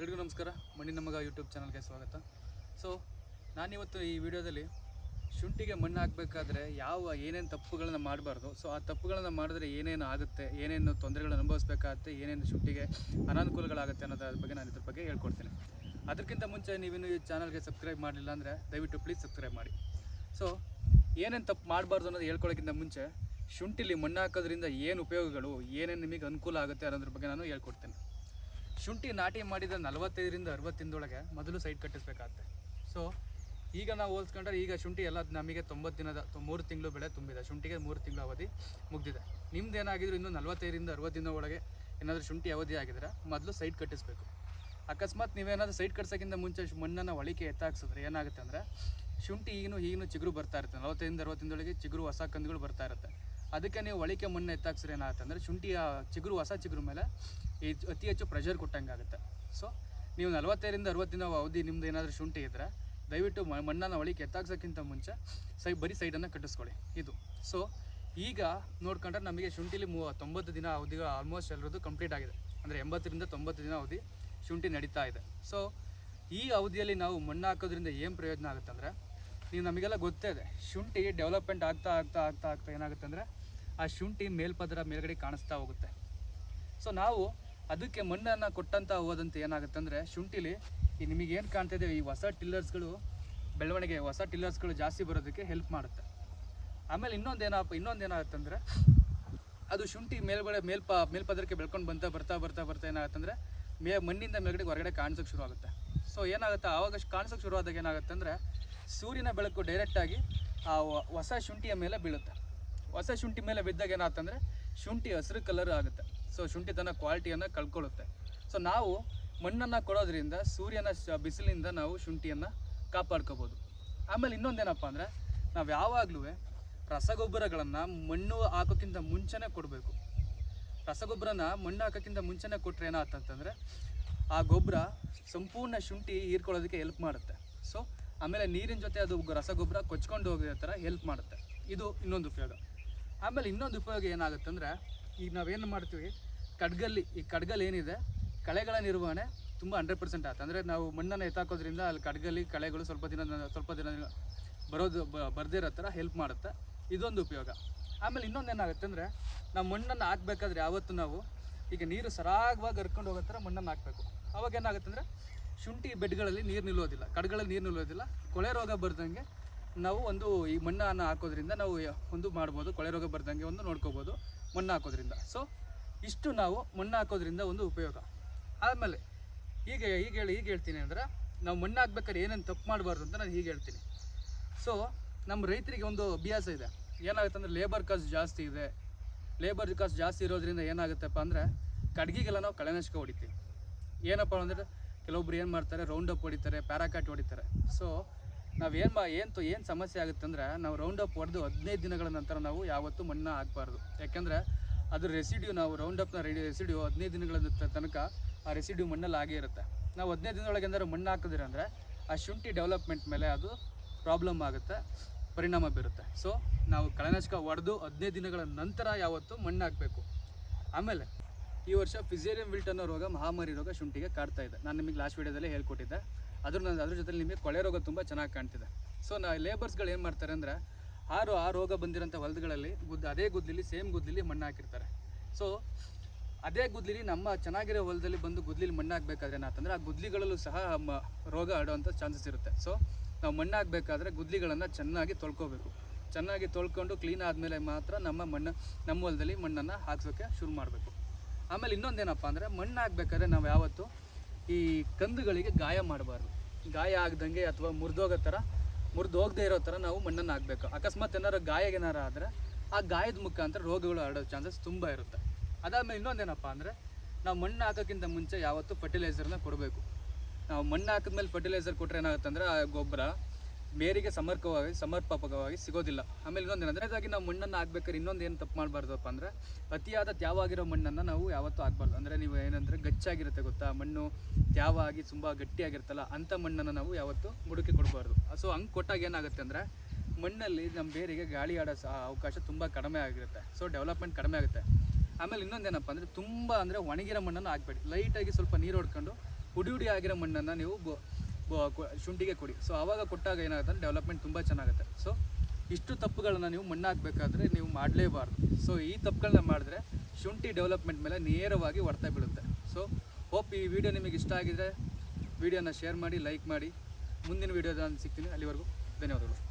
ಎಲ್ರಿಗೂ ನಮಸ್ಕಾರ. ಮಣ್ಣಿನ ಮಗ ಯೂಟ್ಯೂಬ್ ಚಾನಲ್ಗೆ ಸ್ವಾಗತ. ಸೊ ನಾನಿವತ್ತು ಈ ವಿಡಿಯೋದಲ್ಲಿ ಶುಂಠಿಗೆ ಮಣ್ಣು ಹಾಕಬೇಕಾದ್ರೆ ಏನೇನು ತಪ್ಪುಗಳನ್ನು ಮಾಡಬಾರ್ದು, ಸೊ ಆ ತಪ್ಪುಗಳನ್ನು ಮಾಡಿದ್ರೆ ಏನೇನು ಆಗುತ್ತೆ, ಏನೇನು ತೊಂದರೆಗಳನ್ನು ಅನುಭವಿಸ್ಬೇಕಾಗುತ್ತೆ, ಏನೇನು ಶುಂಠಿಗೆ ಅನಾನುಕೂಲಗಳಾಗುತ್ತೆ ಅನ್ನೋದ್ರ ಬಗ್ಗೆ ನಾನು ಇದ್ರ ಬಗ್ಗೆ ಹೇಳ್ಕೊಡ್ತೀನಿ. ಅದಕ್ಕಿಂತ ಮುಂಚೆ ನೀವಿನ್ನು ಈ ಚಾನಲ್ಗೆ ಸಬ್ಸ್ಕ್ರೈಬ್ ಮಾಡಲಿಲ್ಲ ಅಂದರೆ ದಯವಿಟ್ಟು ಪ್ಲೀಸ್ ಸಬ್ಸ್ಕ್ರೈಬ್ ಮಾಡಿ. ಸೊ ಏನೇನು ತಪ್ಪು ಮಾಡಬಾರ್ದು ಅನ್ನೋದು ಹೇಳ್ಕೊಳ್ಳೋಕ್ಕಿಂತ ಮುಂಚೆ ಶುಂಠಿಲಿ ಮಣ್ಣು ಹಾಕೋದ್ರಿಂದ ಏನು ಉಪಯೋಗಗಳು, ಏನೇನು ನಿಮಗೆ ಅನುಕೂಲ ಆಗುತ್ತೆ ಅನ್ನೋದ್ರ ಬಗ್ಗೆ ನಾನು ಹೇಳ್ಕೊಡ್ತೇನೆ. ಶುಂಠಿ ನಾಟಿ ಮಾಡಿದ 45ರಿಂದ 60 ದಿನದೊಳಗೆ ಮೊದಲು ಸೈಡ್ ಕಟ್ಟಿಸ್ಬೇಕಾಗುತ್ತೆ. ಸೊ ಈಗ ನಾವು ಹೋಲಿಸ್ಕೊಂಡ್ರೆ ಈಗ ಶುಂಠಿ ಎಲ್ಲ ನಮಗೆ 90 ದಿನದ 3 ತಿಂಗಳು ಬೆಳೆ ತುಂಬಿದೆ. ಶುಂಠಿಗೆ 3 ತಿಂಗಳು ಅವಧಿ ಮುಗಿದಿದೆ. ನಿಮ್ದು ಏನಾಗಿದ್ರು ಇನ್ನೂ 45ರಿಂದ 60 ದಿನ ಒಳಗೆ ಏನಾದರೂ ಶುಂಠಿ ಅವಧಿ ಆಗಿದ್ರೆ ಮೊದಲು ಸೈಡ್ ಕಟ್ಟಿಸ್ಬೇಕು. ಅಕಸ್ಮಾತ್ ನೀವೇನಾದರೂ ಸೈಡ್ ಕಟ್ಸೋಕ್ಕಿಂತ ಮುಂಚೆ ಮಣ್ಣನ್ನು ಒಳಿಕೆ ಎತ್ತಾಕ್ಸಿದ್ರೆ ಏನಾಗುತ್ತೆ ಅಂದರೆ ಶುಂಠಿ ಈಗಿನೂ ಚಿಗುರು ಬರ್ತಾ ಇರುತ್ತೆ. 45ರಿಂದ 60 ದಿನದೊಳಗೆ ಚಿಗುರು ಹೊಸ ಕಂದುಗಳು ಬರ್ತಾ ಇರುತ್ತೆ. ಅದಕ್ಕೆ ನೀವು ಒಳಿಕೆ ಮಣ್ಣು ಎತ್ತಾಕ್ಸಿದ್ರೆ ಏನಾಗುತ್ತೆ ಅಂದರೆ ಶುಂಠಿಯ ಚಿಗುರು ಹೊಸ ಚಿಗುರು ಮೇಲೆ ಅತಿ ಹೆಚ್ಚು ಪ್ರೆಷರ್ ಕೊಟ್ಟಂಗೆ ಆಗುತ್ತೆ. ಸೊ ನೀವು 45ರಿಂದ 60 ದಿನ ಅವಧಿ ನಿಮ್ಮದು ಏನಾದರೂ ಶುಂಠಿ ಇದ್ದರೆ ದಯವಿಟ್ಟು ಮಣ್ಣನ್ನು ಒಳಿಕೆ ಎತ್ತಾಕ್ಸೋಕ್ಕಿಂತ ಮುಂಚೆ ಬರೀ ಸೈಡನ್ನು ಕಟ್ಟಿಸ್ಕೊಳ್ಳಿ. ಇದು ಸೊ ಈಗ ನೋಡ್ಕೊಂಡ್ರೆ ನಮಗೆ ಶುಂಠಿಲಿ 90 ದಿನ ಅವಧಿ ಆಲ್ಮೋಸ್ಟ್ ಎಲ್ಲರದ್ದು ಕಂಪ್ಲೀಟ್ ಆಗಿದೆ. ಅಂದರೆ 80ರಿಂದ 90 ದಿನ ಅವಧಿ ಶುಂಠಿ ನಡೀತಾ ಇದೆ. ಸೊ ಈ ಅವಧಿಯಲ್ಲಿ ನಾವು ಮಣ್ಣು ಹಾಕೋದ್ರಿಂದ ಏನು ಪ್ರಯೋಜನ ಆಗುತ್ತೆ ಅಂದರೆ, ನೀವು ನಮಗೆಲ್ಲ ಗೊತ್ತೇ ಇದೆ, ಶುಂಠಿ ಡೆವಲಪ್ಮೆಂಟ್ ಆಗ್ತಾ ಆಗ್ತಾ ಆಗ್ತಾ ಆಗ್ತಾ ಏನಾಗುತ್ತೆ ಅಂದರೆ ಆ ಶುಂಠಿ ಮೇಲ್ಪದರ ಮೇಲ್ಗಡೆ ಕಾಣಿಸ್ತಾ ಹೋಗುತ್ತೆ. ಸೊ ನಾವು ಅದಕ್ಕೆ ಮಣ್ಣನ್ನು ಕೊಟ್ಟಂತ ಹೋದಂತೆ ಏನಾಗುತ್ತೆ ಅಂದರೆ ಶುಂಠಿಲಿ ಈ ನಿಮಗೇನು ಕಾಣ್ತಾಯಿದೆ ಈ ಹೊಸ ಟಿಲ್ಲರ್ಸ್ಗಳು ಬೆಳವಣಿಗೆ, ಹೊಸ ಟಿಲ್ಲರ್ಸ್ಗಳು ಜಾಸ್ತಿ ಬರೋದಕ್ಕೆ ಹೆಲ್ಪ್ ಮಾಡುತ್ತೆ. ಆಮೇಲೆ ಇನ್ನೊಂದೇನಾಗುತ್ತೆ ಅಂದರೆ ಅದು ಶುಂಠಿ ಮೇಲ್ಪದರಕ್ಕೆ ಬೆಳ್ಕೊಂಡು ಬರ್ತಾ ಏನಾಗುತ್ತೆ ಅಂದರೆ ಮಣ್ಣಿಂದ ಮೇಲ್ಗಡೆ ಹೊರಗಡೆ ಕಾಣಿಸೋಕ್ಕೆ ಶುರು ಆಗುತ್ತೆ. ಸೊ ಏನಾಗುತ್ತೆ ಆವಾಗ ಕಾಣಿಸೋಕ್ಕೆ ಶುರು ಆದಾಗ ಏನಾಗುತ್ತೆ ಅಂದರೆ ಸೂರ್ಯನ ಬೆಳಕು ಡೈರೆಕ್ಟಾಗಿ ಆ ಹೊಸ ಶುಂಠಿಯ ಮೇಲೆ ಬೀಳುತ್ತೆ. ಹೊಸ ಶುಂಠಿ ಮೇಲೆ ಬಿದ್ದಾಗ ಏನಾಗುತ್ತೆ ಅಂದರೆ ಶುಂಠಿ ಹಸಿರು ಕಲರ್ ಆಗುತ್ತೆ. ಸೊ ಶುಂಠಿ ತನ್ನ ಕ್ವಾಲಿಟಿಯನ್ನು ಕಳ್ಕೊಳ್ಳುತ್ತೆ. ಸೊ ನಾವು ಮಣ್ಣನ್ನು ಕೊಡೋದ್ರಿಂದ ಸೂರ್ಯನ ಬಿಸಿಲಿನಿಂದ ನಾವು ಶುಂಠಿಯನ್ನು ಕಾಪಾಡ್ಕೋಬೋದು. ಆಮೇಲೆ ಇನ್ನೊಂದೇನಪ್ಪ ಅಂದರೆ ನಾವು ಯಾವಾಗಲೂ ರಸಗೊಬ್ಬರಗಳನ್ನು ಮಣ್ಣು ಹಾಕೋಕ್ಕಿಂತ ಮುಂಚೆನೇ ಕೊಡಬೇಕು. ರಸಗೊಬ್ಬರನ ಮಣ್ಣು ಹಾಕೋಕ್ಕಿಂತ ಮುಂಚೆನೇ ಕೊಟ್ಟರೆ ಏನಾಗ್ತಂತಂದರೆ ಆ ಗೊಬ್ಬರ ಸಂಪೂರ್ಣ ಶುಂಠಿ ಹೀರ್ಕೊಳ್ಳೋದಕ್ಕೆ ಹೆಲ್ಪ್ ಮಾಡುತ್ತೆ. ಸೊ ಆಮೇಲೆ ನೀರಿನ ಜೊತೆ ಅದು ರಸಗೊಬ್ಬರ ಕೊಚ್ಕೊಂಡು ಹೋಗೋ ಥರ ಹೆಲ್ಪ್ ಮಾಡುತ್ತೆ. ಇದು ಇನ್ನೊಂದು ಉಪಯೋಗ. ಆಮೇಲೆ ಇನ್ನೊಂದು ಉಪಯೋಗ ಏನಾಗುತ್ತೆ ಅಂದರೆ ಈಗ ನಾವೇನು ಮಾಡ್ತೀವಿ ಈ ಕಡ್ಗಲ್ಲಿ ಏನಿದೆ ಕಳೆಗಳ ನಿರ್ವಹಣೆ ತುಂಬ 100% ಆಗುತ್ತೆ. ಅಂದರೆ ನಾವು ಮಣ್ಣನ್ನು ಎತ್ತಾಕೋದ್ರಿಂದ ಅಲ್ಲಿ ಕಳೆಗಳು ಸ್ವಲ್ಪ ದಿನ ಬರದೇ ಇರೋ ಥರ ಹೆಲ್ಪ್ ಮಾಡುತ್ತೆ. ಇದೊಂದು ಉಪಯೋಗ. ಆಮೇಲೆ ಇನ್ನೊಂದೇನಾಗುತ್ತೆ ಅಂದರೆ ನಾವು ಮಣ್ಣನ್ನು ಹಾಕಬೇಕಾದ್ರೆ ಯಾವತ್ತು ನಾವು ಈಗ ನೀರು ಸರಾಗವಾಗಿ ಹರ್ಕೊಂಡು ಹೋಗೋ ಥರ ಮಣ್ಣನ್ನು ಹಾಕಬೇಕು. ಅವಾಗ ಏನಾಗುತ್ತೆ ಅಂದರೆ ಶುಂಠಿ ಬೆಡ್ಗಳಲ್ಲಿ ನೀರು ನಿಲ್ಲೋದಿಲ್ಲ, ಕಡ್ಗಳಲ್ಲಿ ನೀರು ನಿಲ್ಲೋದಿಲ್ಲ. ಕೊಳೆ ರೋಗ ಬರ್ದಂಗೆ ನಾವು ಈ ಮಣ್ಣನ್ನು ಹಾಕೋದ್ರಿಂದ ನಾವು ಒಂದು ಮಾಡ್ಬೋದು, ಕೊಳೆ ರೋಗ ಬರ್ದಂಗೆ ಒಂದು ನೋಡ್ಕೋಬೋದು ಮಣ್ಣು ಹಾಕೋದ್ರಿಂದ. ಸೊ ಇಷ್ಟು ನಾವು ಮಣ್ಣು ಹಾಕೋದ್ರಿಂದ ಒಂದು ಉಪಯೋಗ. ಆಮೇಲೆ ಹೀಗೆ ಹೇಳ್ತೀನಿ ಅಂದರೆ ನಾವು ಮಣ್ಣು ಹಾಕ್ಬೇಕಾದ್ರೆ ಏನೇನು ತಪ್ಪು ಮಾಡಬಾರ್ದು ಅಂತ ನಾನು ಹೀಗೆ ಹೇಳ್ತೀನಿ. ಸೊ ನಮ್ಮ ರೈತರಿಗೆ ಒಂದು ಅಭ್ಯಾಸ ಇದೆ, ಏನಾಗುತ್ತೆ ಅಂದರೆ ಲೇಬರ್ ಕಾಸ್ಟ್ ಜಾಸ್ತಿ ಇದೆ. ಲೇಬರ್ ಕಾಸ್ಟ್ ಜಾಸ್ತಿ ಇರೋದ್ರಿಂದ ಏನಾಗುತ್ತಪ್ಪ ಅಂದರೆ ಕಡ್ಗಿಗೆಲ್ಲ ನಾವು ಕಳೆನಾಶಕ ಹೊಡಿತೀವಿ. ಏನಪ್ಪ ಅಂದರೆ ಕೆಲವೊಬ್ರು ಏನು ಮಾಡ್ತಾರೆ, ರೌಂಡ್ ಅಪ್ ಹೊಡಿತಾರೆ, ಪ್ಯಾರಾಕಾಟ್ ಹೊಡಿತಾರೆ. ಸೊ ಏನು ಸಮಸ್ಯೆ ಆಗುತ್ತೆ ಅಂದರೆ ನಾವು ರೌಂಡ್ ಅಪ್ ಹೊಡೆದು 15 ದಿನಗಳ ನಂತರ ನಾವು ಯಾವತ್ತೂ ಮಣ್ಣು ಹಾಕಬಾರ್ದು. ಯಾಕೆಂದರೆ ಅದ್ರ ರೆಸಿಡ್ಯೂ, ನಾವು ರೌಂಡ್ ಅಪ್ನ ರೆಸಿಡ್ಯೂ 15 ದಿನಗಳ ತನಕ ಆ ರೆಸಿಡ್ಯೂ ಮಣ್ಣಲ್ಲಿ ಆಗೇ ಇರುತ್ತೆ. ನಾವು 15 ದಿನದೊಳಗೆ ಏನಾದ್ರು ಮಣ್ಣು ಹಾಕಿದ್ರೆ ಅಂದರೆ ಆ ಶುಂಠಿ ಡೆವಲಪ್ಮೆಂಟ್ ಮೇಲೆ ಅದು ಪ್ರಾಬ್ಲಮ್ ಆಗುತ್ತೆ, ಪರಿಣಾಮ ಬೀರುತ್ತೆ. ಸೊ ನಾವು ಕಳೆನಾಶಕ ಹೊಡೆದು 15 ದಿನಗಳ ನಂತರ ಯಾವತ್ತೂ ಮಣ್ಣು ಹಾಕಬೇಕು. ಆಮೇಲೆ ಈ ವರ್ಷ ಫಿಸೇರಿಯಂ ವಿಲ್ಟ್ ಅನ್ನೋ ರೋಗ, ಮಹಾಮಾರಿ ರೋಗ ಶುಂಠಿಗೆ ಕಾಡ್ತಾ ಇದೆ. ನಾನು ನಿಮಗೆ ಲಾಸ್ಟ್ ವೀಡಿಯೋದಲ್ಲೇ ಹೇಳ್ಕೊಟ್ಟಿದ್ದೆ. ಅದ್ರ ಜೊತೆ ನಿಮಗೆ ಕೊಳೆ ರೋಗ ತುಂಬ ಚೆನ್ನಾಗಿ ಕಾಣ್ತಿದೆ. ಸೊ ಲೇಬರ್ಸ್ಗಳು ಏನು ಮಾಡ್ತಾರೆ ಅಂದರೆ ಆ ರೋಗ ಬಂದಿರೋಂಥ ಹೊಲಗಳಲ್ಲಿ ಅದೇ ಗುದ್ದಲಿ ಸೇಮ್ ಗುದ್ದಲಿ ಮಣ್ಣು ಹಾಕಿರ್ತಾರೆ. ಸೊ ಅದೇ ಗುದ್ದಲಿ ನಮ್ಮ ಚೆನ್ನಾಗಿರೋ ಹೊಲದಲ್ಲಿ ಬಂದು ಗುದ್ದಲಿ ಮಣ್ಣು ಹಾಕಬೇಕಾದ್ರೆ ಏನಾಗ್ತಂದರೆ ಆ ಗುದ್ದಲಿಗಳಲ್ಲೂ ಸಹ ರೋಗ ಹರಡುವಂಥ ಚಾನ್ಸಸ್ ಇರುತ್ತೆ. ಸೊ ನಾವು ಮಣ್ಣು ಹಾಕಬೇಕಾದ್ರೆ ಗುದ್ದಲಿಗಳನ್ನು ಚೆನ್ನಾಗಿ ತೊಳ್ಕೊಬೇಕು. ಚೆನ್ನಾಗಿ ತೊಳ್ಕೊಂಡು ಕ್ಲೀನ್ ಆದಮೇಲೆ ಮಾತ್ರ ನಮ್ಮ ಹೊಲದಲ್ಲಿ ಮಣ್ಣನ್ನು ಹಾಕ್ಸೋಕ್ಕೆ ಶುರು ಮಾಡಬೇಕು. ಆಮೇಲೆ ಇನ್ನೊಂದೇನಪ್ಪ ಅಂದರೆ ಮಣ್ಣು ಹಾಕಬೇಕಾದ್ರೆ ನಾವು ಯಾವತ್ತು ಈ ಕಂದುಗಳಿಗೆ ಗಾಯ ಮಾಡಬಾರ್ದು. ಗಾಯ ಆಗದಂಗೆ ಅಥವಾ ಮುರಿದು ಹೋಗದೇ ಇರೋ ಥರ ನಾವು ಮಣ್ಣನ್ನು ಹಾಕಬೇಕು. ಅಕಸ್ಮಾತ್ ಏನಾರು ಆದರೆ ಆ ಗಾಯದ ಮುಖಾಂತರ ರೋಗಗಳು ಹರಡೋ ಚಾನ್ಸಸ್ ತುಂಬ ಇರುತ್ತೆ. ಅದಾದಮೇಲೆ ಇನ್ನೊಂದೇನಪ್ಪ ಅಂದರೆ ನಾವು ಮಣ್ಣು ಹಾಕೋಕ್ಕಿಂತ ಮುಂಚೆ ಯಾವತ್ತೂ ಫರ್ಟಿಲೈಸರ್ನ ಕೊಡಬೇಕು. ನಾವು ಮಣ್ಣು ಹಾಕಿದ್ಮೇಲೆ ಫರ್ಟಿಲೈಸರ್ ಕೊಟ್ಟರೆ ಏನಾಗುತ್ತೆ ಅಂದರೆ ಆ ಗೊಬ್ಬರ ಬೇರಿಗೆ ಸಮರ್ಪಕವಾಗಿ ಸಿಗೋದಿಲ್ಲ. ಆಮೇಲೆ ಇನ್ನೊಂದೇನಂದರೆ ಇದಾಗಿ ನಾವು ಮಣ್ಣನ್ನು ಹಾಕ್ಬೇಕಾದ್ರೆ ಇನ್ನೊಂದೇನು ತಪ್ಪು ಮಾಡಬಾರ್ದಪ್ಪ ಅಂದರೆ ಅತಿಯಾದ ತ್ಯಾವಾಗಿರೋ ಮಣ್ಣನ್ನು ನಾವು ಯಾವತ್ತೂ ಹಾಕ್ಬಾರ್ದು. ಅಂದರೆ ನೀವು ಏನಂದರೆ ಗಚ್ಚಾಗಿರುತ್ತೆ ಗೊತ್ತಾ, ಮಣ್ಣು ತ್ಯಾವಾಗಿ ತುಂಬ ಗಟ್ಟಿಯಾಗಿರುತ್ತಲ್ಲ, ಅಂಥ ಮಣ್ಣನ್ನು ನಾವು ಯಾವತ್ತೂ ಬುಡಕ್ಕೆ ಕೊಡಬಾರ್ದು. ಸೊ ಹಂಗೆ ಕೊಟ್ಟಾಗ ಏನಾಗುತ್ತೆ ಅಂದರೆ ಮಣ್ಣಲ್ಲಿ ನಮ್ಮ ಬೇರಿಗೆ ಗಾಳಿ ಆಡೋ ಅವಕಾಶ ತುಂಬ ಕಡಿಮೆ ಆಗಿರುತ್ತೆ. ಸೊ ಡೆವಲಪ್ಮೆಂಟ್ ಕಡಿಮೆ ಆಗುತ್ತೆ. ಆಮೇಲೆ ಇನ್ನೊಂದೇನಪ್ಪ ಅಂದರೆ ತುಂಬ ಅಂದರೆ ಒಣಗಿರೋ ಮಣ್ಣನ್ನು ಹಾಕ್ಬೇಡಿ. ಲೈಟಾಗಿ ಸ್ವಲ್ಪ ನೀರು ಹೊಡ್ಕೊಂಡು ಹುಡಿ ಆಗಿರೋ ಮಣ್ಣನ್ನು ನೀವು ಶುಂಠಿಗೆ ಕೊಡಿ. ಸೊ ಆವಾಗ ಕೊಟ್ಟಾಗ ಏನಾಗುತ್ತೆ ಡೆವಲಪ್ಮೆಂಟ್ ತುಂಬ ಚೆನ್ನಾಗುತ್ತೆ. ಸೊ ಇಷ್ಟು ತಪ್ಪುಗಳನ್ನ ನೀವು ಮಣ್ಣು ಹಾಕಬೇಕಾದ್ರೆ ನೀವು ಮಾಡಲೇಬಾರ್ದು. ಸೊ ಈ ತಪ್ಪುಗಳನ್ನ ಮಾಡಿದ್ರೆ ಶುಂಠಿ ಡೆವಲಪ್ಮೆಂಟ್ ಮೇಲೆ ನೇರವಾಗಿ ಹೊಡ್ತಾ ಬೀಳುತ್ತೆ. ಸೊ ಹೋಪ್ ಈ ವಿಡಿಯೋ ನಿಮಗೆ ಇಷ್ಟ ಆಗಿದ್ರೆ ವಿಡಿಯೋನ ಶೇರ್ ಮಾಡಿ, ಲೈಕ್ ಮಾಡಿ. ಮುಂದಿನ ವಿಡಿಯೋದಲ್ಲಿ ನಾನು ಸಿಗ್ತೀನಿ. ಅಲ್ಲಿವರೆಗೂ ಧನ್ಯವಾದಗಳು.